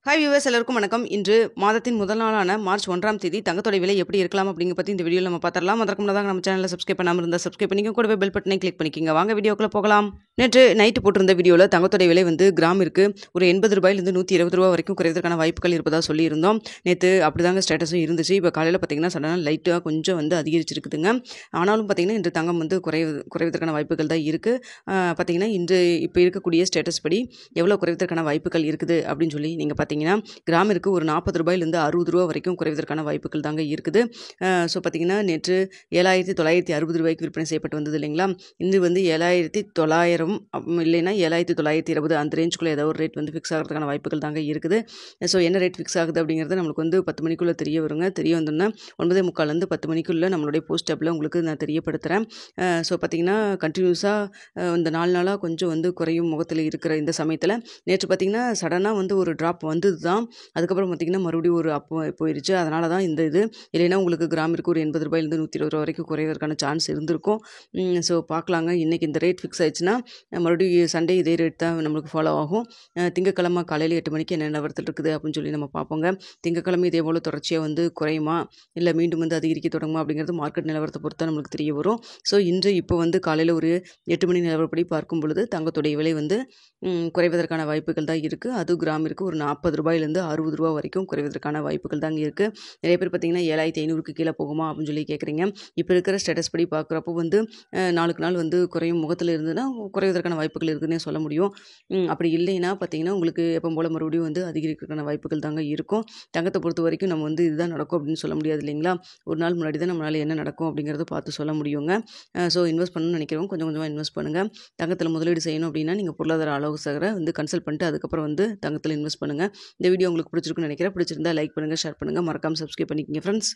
Hi viewers எல்லாருக்கும் வணக்கம். இன்று மாதத்தின் முதல் நாளான மார்ச் 1ஆம் தேதி தங்கத்தோட விலை எப்படி இருக்கலாம் அப்படிங்க பற்றி இந்த வீடியோவில் நம்ம பார்த்துடலாம். அதற்கு முன்னதாக நம்ம சேனலில் சப்ஸ்கிரைப் பண்ணாமல் இருந்தால் சப்ஸ்கிரைப் பண்ணிக்க, கூடவே பெல் பட்டனை கிளிக் பண்ணிக்கோங்க. வாங்க வீடியோக்குள்ளே போகலாம். நேற்று நைட்டு போட்டிருந்த வீடியோவில் தங்கத்தோட விலை கிராம் ஒரு 80 ரூபாயிலிருந்து 120 ரூபா வரைக்கும் குறைவதற்கான வாய்ப்புகள் இருப்பதாக சொல்லியிருந்தோம். நேற்று அப்படிதாங்க ஸ்டேட்டஸும் இருந்துச்சு. இப்போ காலையில் பார்த்தீங்கன்னா சடனாக லைட்டாக கொஞ்சம் அதிகரிச்சிருக்குதுங்க. ஆனாலும் பார்த்தீங்கன்னா இன்று தங்கம் குறைவதற்கான வாய்ப்புகள் தான் இருக்குது. பார்த்தீங்கன்னா இன்று இப்போ இருக்கக்கூடிய ஸ்டேட்டஸ் படி எவ்வளோ குறைவதற்கான வாய்ப்புகள் இருக்குது அப்படின்னு சொல்லி நீங்கள் பார்த்தீங்கன்னா கிராமிற்கு ஒரு 40 ரூபாயிலிருந்து 60 ரூபா வரைக்கும் குறைவதற்கான வாய்ப்புகள் தாங்க இருக்குது. ஸோ பார்த்தீங்கன்னா நேற்று 7,960 ரூபாய்க்கு விற்பனை செய்யப்பட்டு வந்தது இல்லைங்களா. இன்று 7,900 இல்லைன்னா 7,920 அந்த ரேஞ்சுக்குள்ளே ஏதாவது ஒரு ரேட் ஃபிக்ஸ் ஆகிறதுக்கான வாய்ப்புகள் தாங்க இருக்குது. ஸோ என்ன ரேட் ஃபிக்ஸ் ஆகுது அப்படிங்கிறது நம்மளுக்கு 10 மணிக்குள்ளே தெரிய வருங்க. தெரிய வந்தோன்னா 9:45 10 மணிக்குள்ளே நம்மளுடைய போஸ்ட் ஆப்பில் உங்களுக்கு நான் தெரியப்படுத்துகிறேன். ஸோ பார்த்தீங்கன்னா கண்டினியூஸாக இந்த 4 நாளாக கொஞ்சம் குறையும் முகத்தில் இருக்கிற இந்த சமயத்தில் நேற்று பார்த்தீங்கன்னா சடனாக ஒரு ட்ராப் வந்தது தான். அதுக்கப்புறம் பார்த்தீங்கன்னா மறுபடியும் ஒரு அப்போ போயிடுச்சு. அதனால தான் இந்த இது இல்லைன்னா உங்களுக்கு கிராமிற்கு ஒரு 80 ரூபாயிலிருந்து 120 ரூபா வரைக்கும் குறைவதற்கான சான்ஸ் இருந்திருக்கும். ஸோ பார்க்கலாங்க. இன்றைக்கி இந்த ரேட் ஃபிக்ஸ் ஆயிடுச்சுன்னா மறுபடியும் சண்டே இதே ரேட் தான் நம்மளுக்கு ஃபாலோ ஆகும். திங்கக்கிழமை காலையில் 8 மணிக்கு என்ன நிலவரத்தில் இருக்குது அப்படின்னு சொல்லி நம்ம பார்ப்போங்க. திங்கக்கிழமை இதே போல் தொடர்ச்சியாக குறையுமா இல்லை மீண்டும் அதிகரிக்க தொடங்குமா அப்படிங்கிறது மார்க்கெட் நிலவரத்தை பொறுத்தா நம்மளுக்கு தெரிய வரும். ஸோ இன்று இப்போ காலையில் ஒரு 8 மணி நிலவரப்படி பார்க்கும் பொழுது தங்கத்துடைய விலை குறைவதற்கான வாய்ப்புகள் தான் இருக்குது. அது கிராமிற்கு ஒரு 40 ரூபாயிலிருந்து 60 ரூபா வரைக்கும் குறைவதற்கான வாய்ப்புகள் தாங்க இருக்குது. நிறைய பேர் பார்த்தீங்கன்னா 7,500க்கு கீழே போகுமா அப்படின்னு சொல்லி கேட்குறீங்க. இப்போ இருக்கிற ஸ்டேட்டஸ் படி பார்க்குறப்போ நாளுக்கு நாள் குறையும் முகத்தில் இருந்ததுன்னா குறைவதற்கான வாய்ப்புகள் இருக்குதுன்னே சொல்ல முடியும். அப்படி இல்லைன்னா பார்த்தீங்கன்னா உங்களுக்கு எப்போ போல் மறுபடியும் அதிகரிக்கிறதுக்கான வாய்ப்புகள் தாங்க இருக்கும். தங்கத்தை பொறுத்த வரைக்கும் நம்ம இதுதான் நடக்கும் அப்படின்னு சொல்ல முடியாது இல்லைங்களா. ஒரு நாள் முன்னாடி தான் நம்மளால் என்ன நடக்கும் அப்படிங்கிறத பார்த்து சொல்ல முடியுங்க. ஸோ இன்வெஸ்ட் பண்ணணும்னு நினைக்கிறவங்க கொஞ்சம் கொஞ்சமாக இன்வெஸ்ட் பண்ணுங்கள். தங்கத்தில் முதலீடு செய்யணும் அப்படின்னா நீங்கள் பொருளாதார ஆலோசகரை கன்சல்ட் பண்ணிட்டு அதுக்கப்புறம் தங்கத்தில் இன்வெஸ்ட் பண்ணுங்கள். இந்த வீடியோ உங்களுக்கு பிடிச்சிருக்குன்னு நினைக்கிறேன். பிடிச்சிருந்தா லைக் பண்ணுங்கள், ஷேர் பண்ணுங்கள், மறக்காமல் சப்ஸ்கிரைப் பண்ணிக்கங்க ஃப்ரெண்ட்ஸ்.